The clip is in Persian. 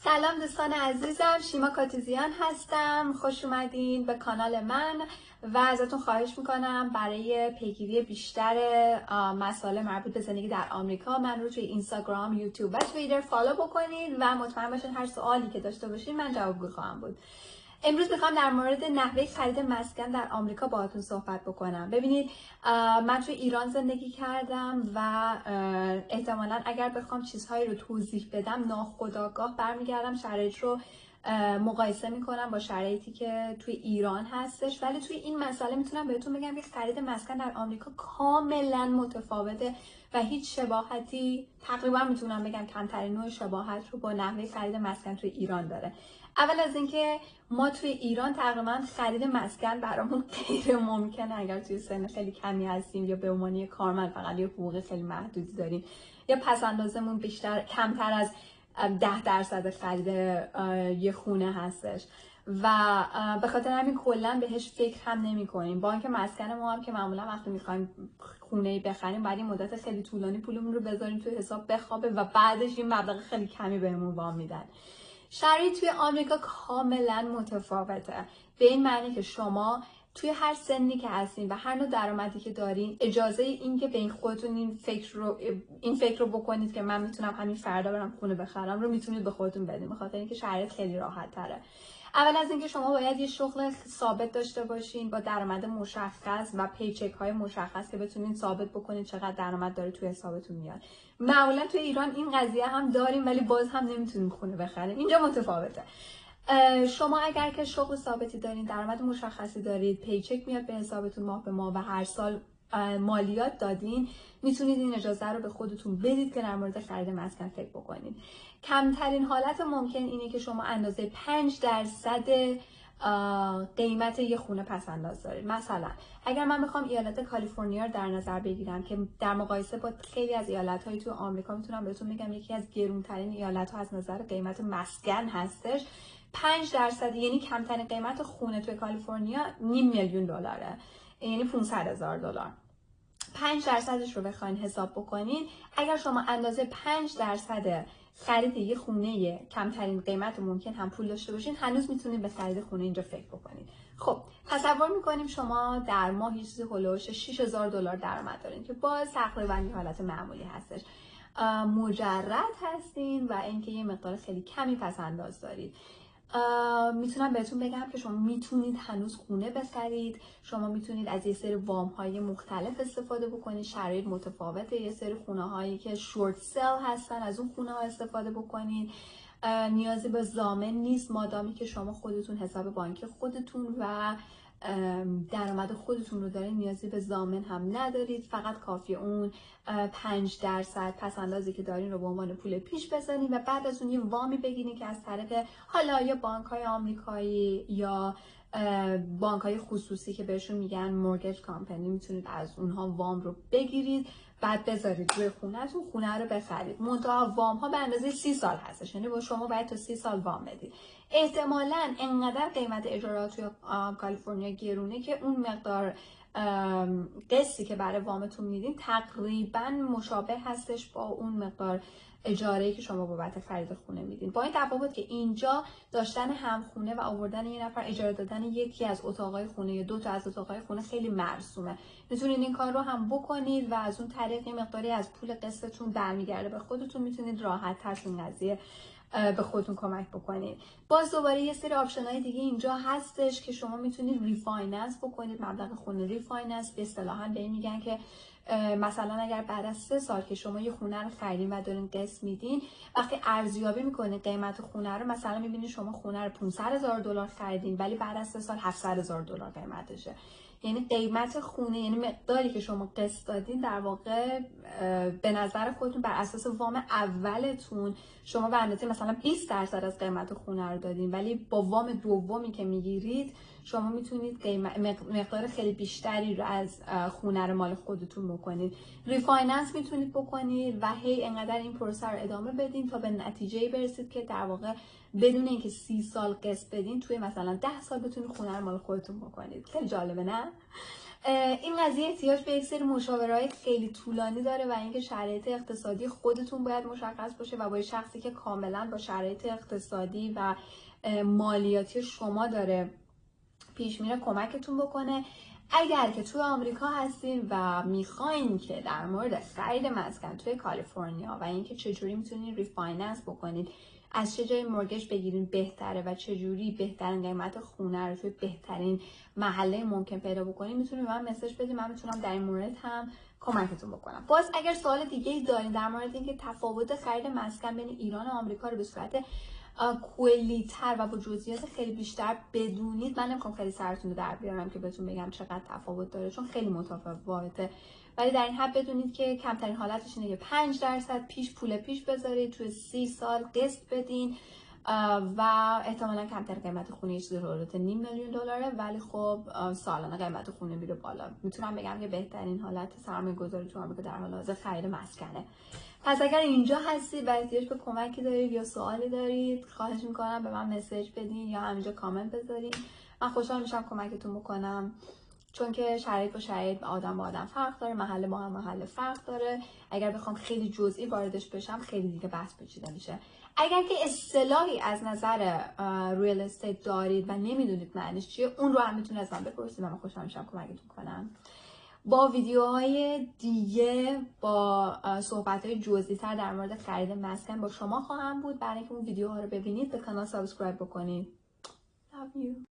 سلام دوستان عزیزم، شیما کاتوزیان هستم. خوش اومدین به کانال من و ازتون خواهش میکنم برای پیگیری بیشتر مسائل مربوط به زندگی در آمریکا من رو توی اینستاگرام، یوتیوب و توییتر فالو بکنید و مطمئن باشین هر سوالی که داشته باشین من جوابگو خواهم بود. امروز میخوام در مورد نحوه خرید مسکن در آمریکا باهاتون صحبت بکنم. ببینید من توی ایران زندگی کردم و احتمالاً اگر بخوام چیزهایی رو توضیح بدم ناخودآگاه برمیگردم شرایط رو مقایسه میکنم با شرایطی که توی ایران هستش، ولی توی این مسئله میتونم بهتون بگم که خرید مسکن در آمریکا کاملا متفاوته و هیچ شباهتی، تقریبا میتونم بگم کمترین نوع شباهت رو با نحوه خرید مسکن توی ایران داره. اول از اینکه ما توی ایران تقریبا خرید مسکن برامون غیر ممکنه اگر توی سن خیلی کمی هستیم یا به عنوان کارمند فقط یه حقوق خیلی محدودی داریم یا پس اندازمون کمتر از 10% خرید یه خونه هستش و به خاطر همین کلا بهش فکر هم نمی‌کنیم. بانک مسکن ما هم که معمولا وقتی می‌خوایم خونه‌ای بخریم بعد این مدت خیلی طولانی پولمون رو بذاریم توی حساب بخوابه و بعدش این مبلغ خیلی کمی بهمون وام میدن. شرایط توی آمریکا کاملا متفاوته، به این معنی که شما توی هر سنی که هستین و هر نوع درآمدی که دارین اجازه این که به این خودتون این فکر رو بکنید که من میتونم همین فردا برم خونه بخرم رو میتونید به خودتون بدین، به خاطر اینکه شرایط خیلی راحت تره. اول از اینکه شما باید یه شغل ثابت داشته باشین با درآمد مشخص و پیچک های مشخص که بتونین ثابت بکنید چقدر درآمد داره توی حسابتون میاد. معمولا توی ایران این قضیه هم داریم ولی باز هم نمیتونیم خونه بخریم. اینجا متفاوته. شما اگر که شغل ثابتی دارین، درآمد مشخصی دارید، پیچک میاد به حسابتون ماه به ماه و هر سال مالیات دادین، میتونید این اجازه رو به خودتون بدید که در مورد خرید مسکن فکر بکنید. کمترین حالت ممکن اینه که شما اندازه 5% قیمت یه خونه پس انداز دارید. مثلا اگر من بخوام ایالت کالیفرنیا رو در نظر بگیرم که در مقایسه با خیلی از ایالت‌های تو آمریکا میتونم بهتون بگم یکی از گرونترین ایالت‌ها از نظر قیمت مسکن هستش، 5% یعنی کمترین قیمت خونه توی کالیفرنیا $500,000، یعنی $500,000. 5%ش رو بخواین حساب بکنین، اگر شما اندازه 5% خرید یه خونه کمترین قیمت ممکن هم پول داشته باشین، هنوز میتونید به خرید خونه اینجا فکر بکنید. خب تصور میکنیم شما در ماه یه چیزی هولوش $6,000 درآمد دارین که باز تقریبا یه حالت معمولی هستش. مجرد هستین و اینکه یه مقدار خیلی کمی پس انداز دارید. میتونم بهتون بگم که شما میتونید هنوز خونه بخرید، شما میتونید از یه سری وام های مختلف استفاده بکنید، شرایط متفاوته، یه سری خونه هایی که شورت سیل هستن از اون خونه ها استفاده بکنید. نیازی به ضامن نیست مادامی که شما خودتون حساب بانکی خودتون و درآمد خودتون رو دارین، نیازی به ضامن هم ندارید، فقط کافیه اون 5% پس اندازی که دارین رو به عنوان پول پیش بزنین و بعد از اون یه وامی بگیرین که از طریق حالا یا بانک‌های آمریکایی یا بانک‌های خصوصی که بهشون میگن مورگیج کامپنی، میتونید از اونها وام رو بگیرید بعد بذارید روی خونه‌تون، خونه رو بخرید. منتها وام ها به اندازه 30 سال هستش، یعنی با شما باید تا 30 سال وام بدید. احتمالاً انقدر قیمت اجارات توی کالیفرنیا گرونه که اون مقدار قسطی که برای وامتون میدین تقریبا مشابه هستش با اون مقدار اجاره‌ای که شما بابت خرید خونه میدین، با این تفاوت که اینجا داشتن همخونه و آوردن یه نفر اجاره دادن یکی از اتاقای خونه یا 2 تا از اتاقای خونه خیلی مرسومه. میتونید این کار رو هم بکنید و از اون طریق یه مقداری از پول قسطتون برمیگرده به خودتون، میتونید راحت تر این قضیه به خودتون کمک بکنید. باز دوباره یه سری آپشن های دیگه اینجا هستش که شما میتونید ریفایننس بکنید، مبلغ خونه ریفایننس به اصطلاحاً به این میگن که مثلا اگر بعد از 3 سال که شما یه خونه رو خریدین و دارین قسط میدین، وقتی ارزیابی میکنید قیمت خونه رو، مثلا میبینید شما خونه رو $500,000 خریدین ولی بعد از 3 سال $700,000 قیمتشه، یعنی قیمت خونه، یعنی مقداری که شما قسط دادین در واقع به نظر خودتون بر اساس وام اولتون شما به اندازه مثلا 20% از قیمت خونه رو دادین، ولی با وام دومی که میگیرید شما میتونید مقدار خیلی بیشتری رو از خونه رو مال خودتون بکنید. ریفایننس میتونید بکنید و هی انقدر این پروسه رو ادامه بدین تا به نتیجه برسید که در واقع بدون اینکه 30 سال قسط بدین توی مثلا 10 سال بتونید خونه رو مال خودتون بکنید. خیلی جالبه نه؟ این قضیه احتیاج به یک سری مشاوره‌های خیلی طولانی داره و اینکه شرایط اقتصادی خودتون باید مشخص باشه و با شخصی که کاملا با شرایط اقتصادی و مالیاتی شما داره پیش میره کمکتون بکنه. اگر که توی آمریکا هستین و میخواین که در مورد خرید مسکن توی کالیفرنیا و اینکه چجوری میتونین ریفایننس بکنید، از چه جای مورگیج بگیرین بهتره و چجوری بهترین قیمت خونه رو توی بهترین محله ممکن پیدا بکنید، میتونید به من مسیج بدید، من میتونم در این مورد هم کمکتون بکنم. باز اگر سوال دیگه ای دارین در مورد اینکه تفاوت خرید مسکن بین ایران و آمریکا رو به صورت کلی‌تر و با جزئیات خیلی بیشتر بدونید، من نمیخوام خیلی سرتون رو در بیارم که بهتون بگم چقدر تفاوت داره چون خیلی متفاوته، ولی در این حد بدونید که کمترین حالتش اینه که 5% پول پیش بذارید، توی 30 سال قسط بدین و احتمالا کمتر قیمت خونه چیزی حدود نیم میلیون دلاره، ولی خب سالانه قیمت خونه میره بالا. میتونم بگم که بهترین حالت سرمایه‌گذاری تو آمریکا در حال حاضر خرید مسکنه. پس اگر اینجا هستید و احتیاج به کمکی دارید یا سوالی دارید، خواهش میکنم به من مسیج بدین یا همینجا کامنت بذارین. من خوشحال میشم کمکتون بکنم، چون که شرایط با شرایط، آدم با آدم فرق داره، محله با هم محله فرق داره. اگر بخوام خیلی جزئی واردش بشم خیلی دیگه بحث پیچیده میشه. اگر که اصطلاحی از نظر ریال استیت دارید و نمیدونید معنیش چیه، اون رو هم میتونید از من بپرسید و من خوشحال میشم کمکتون کنم. با ویدیوهای دیگه با صحبت‌های جزئی‌تر در مورد خرید مسکن با شما خواهم بود. برای اینکه اون ویدیوها رو ببینید به کانال سابسکرایب بکنید. Love you.